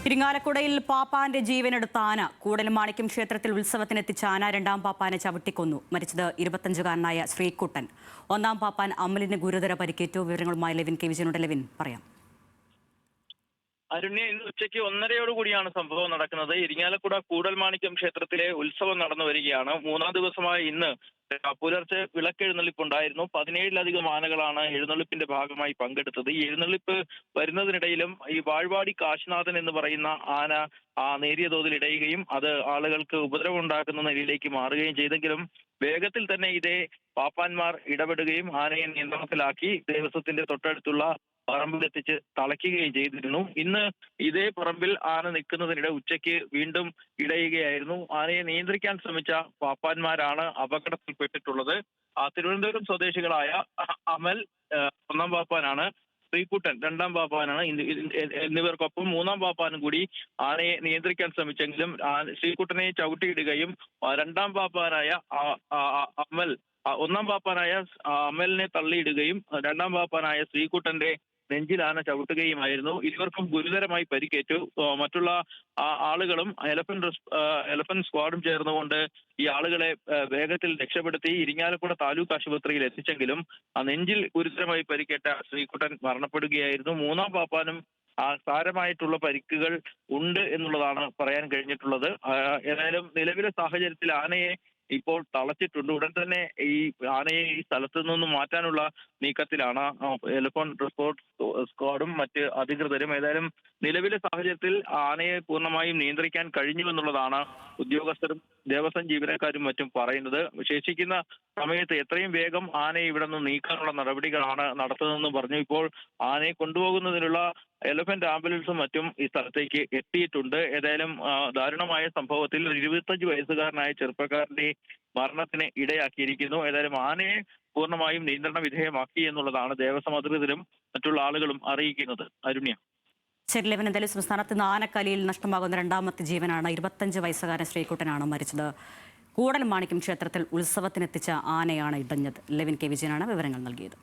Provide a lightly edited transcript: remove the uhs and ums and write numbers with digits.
ഇരിങ്ങാലക്കുടയിൽ പാപ്പാന്റെ ജീവനെടുത്ത ആന കൂടൽമാണിക്യം ക്ഷേത്രത്തിൽ ഉത്സവത്തിനെത്തിച്ച ആന രണ്ടാം പാപ്പാനെ ചവിട്ടിക്കൊന്നു. മരിച്ചത് 25-കാരനായ ശ്രീകുട്ടൻ. ഒന്നാം പാപ്പാൻ അമലിന് ഗുരുതര പരിക്കേറ്റു. വിവരങ്ങളുമായി ലെവിൻ കെ വിജയനുണ്ട്. ലെവിൻ, പറയാം. അരുണ്യ, ഇന്ന് ഉച്ചയ്ക്ക് 1:30 സംഭവം നടക്കുന്നത്. ഇരിങ്ങാലക്കുട കൂടൽമാണിക്യം ക്ഷേത്രത്തിലെ ഉത്സവം നടന്നു വരികയാണ്. മൂന്നാം ദിവസമായ ഇന്ന് പുലർച്ചെ വിളക്കെഴുന്നള്ളിപ്പുണ്ടായിരുന്നു. 17-ലധികം ആനകളാണ് എഴുന്നള്ളിപ്പിന്റെ ഭാഗമായി പങ്കെടുത്തത്. ഈ എഴുന്നള്ളിപ്പ് വരുന്നതിനിടയിലും ഈ വാഴ്വാടി കാശിനാഥൻ എന്ന് പറയുന്ന ആന നേരിയ തോതിൽ ഇടയുകയും അത് ആളുകൾക്ക് ഉപദ്രവമുണ്ടാക്കുന്ന നിലയിലേക്ക് മാറുകയും ചെയ്തെങ്കിലും വേഗത്തിൽ തന്നെ ഇതേ പാപ്പാന്മാർ ഇടപെടുകയും ആനയെ നിയന്ത്രണത്തിലാക്കി ദേവസ്വത്തിന്റെ തൊട്ടടുത്തുള്ള പറമ്പിലെത്തിച്ച് തളയ്ക്കുകയും ചെയ്തിരുന്നു. ഇന്ന് ഇതേ പറമ്പിൽ ആന നിൽക്കുന്നതിനിടെ ഉച്ചയ്ക്ക് വീണ്ടും ഇടയുകയായിരുന്നു. ആനയെ നിയന്ത്രിക്കാൻ ശ്രമിച്ച പാപ്പാന്മാരാണ് അപകടത്തിൽപ്പെട്ടിട്ടുള്ളത്. തിരുവനന്തപുരം സ്വദേശികളായ അമൽ ഒന്നാം പാപ്പാനാണ്, ശ്രീകുട്ടൻ രണ്ടാം പാപ്പാനാണ്. എന്നിവർക്കൊപ്പം മൂന്നാം പാപ്പാനും കൂടി ആനയെ നിയന്ത്രിക്കാൻ ശ്രമിച്ചെങ്കിലും ശ്രീകുട്ടനെ ചവിട്ടിയിടുകയും രണ്ടാം പാപ്പാനായ അമൽ ഒന്നാം പാപ്പാനായ അമലിനെ തള്ളിയിടുകയും രണ്ടാം പാപ്പാനായ ശ്രീകുട്ടന്റെ നെഞ്ചിൽ ആന ചവിട്ടുകയുമായിരുന്നു. ഇരുവർക്കും ഗുരുതരമായി പരിക്കേറ്റു. മറ്റുള്ള ആളുകളും എലഫന്റ് സ്ക്വാഡും ചേർന്നുകൊണ്ട് ഈ ആളുകളെ വേഗത്തിൽ രക്ഷപ്പെടുത്തി ഇരിങ്ങാലക്കുട താലൂക്ക് ആശുപത്രിയിൽ എത്തിച്ചെങ്കിലും നെഞ്ചിൽ ഗുരുതരമായി പരിക്കേറ്റ ശ്രീകുട്ടൻ മരണപ്പെടുകയായിരുന്നു. മൂന്നാം പാപ്പാനും സാരമായിട്ടുള്ള പരിക്കുകൾ ഉണ്ട് എന്നുള്ളതാണ് പറയാൻ കഴിഞ്ഞിട്ടുള്ളത്. ഏതായാലും നിലവിലെ സാഹചര്യത്തിൽ ആനയെ ഇപ്പോൾ തളച്ചിട്ടുണ്ട്. ഉടൻ തന്നെ ഈ ആനയെ ഈ സ്ഥലത്തു നിന്നും മാറ്റാനുള്ള നീക്കത്തിലാണ് എലഫന്റ് റിപ്പോർട്ട് സ്ക്വാഡും മറ്റ് അധികൃതരും. ഏതായാലും നിലവിലെ സാഹചര്യത്തിൽ ആനയെ പൂർണ്ണമായും നിയന്ത്രിക്കാൻ കഴിഞ്ഞുവെന്നുള്ളതാണ് ഉദ്യോഗസ്ഥരും ദേവസ്വം ജീവനക്കാരും മറ്റും പറയുന്നത്. ശേഷിക്കുന്ന സമയത്ത് എത്രയും വേഗം ആനയെ ഇവിടെ നിന്ന് നീക്കാനുള്ള നടപടികളാണ് നടത്തുന്നതെന്ന് പറഞ്ഞു. ഇപ്പോൾ ആനയെ കൊണ്ടുപോകുന്നതിനുള്ള എലഫന്റ് ആംബുലൻസും മറ്റും ഈ സ്ഥലത്തേക്ക് എത്തിയിട്ടുണ്ട്. ഏതായാലും ദാരുണമായ സംഭവത്തിൽ ഒരു 25 വയസ്സുകാരനായ ചെറുപ്പക്കാരന്റെ മരണത്തിന് ഇടയാക്കിയിരിക്കുന്നു. ഏതായാലും ആനയെ പൂർണ്ണമായും നിയന്ത്രണ വിധേയമാക്കി എന്നുള്ളതാണ് ദേവസ്വം അധികൃതരും മറ്റുള്ള ആളുകളും അറിയിക്കുന്നത്. അരുണ്യ. ശരി ലെവിൻ, എന്തായാലും സംസ്ഥാനത്ത് നിന്ന് ആനക്കലിയിൽ നഷ്ടമാകുന്ന രണ്ടാമത്തെ ജീവനാണ്. 25 വയസ്സുകാരൻ ശ്രീകുട്ടനാണ് മരിച്ചത്. കൂടൽമാണിക്യം ക്ഷേത്രത്തിൽ ഉത്സവത്തിനെത്തിച്ച ആനയാണ് ഇടഞ്ഞത്. ലെവിൻ കെ വിജയനാണ് വിവരങ്ങൾ നൽകിയത്.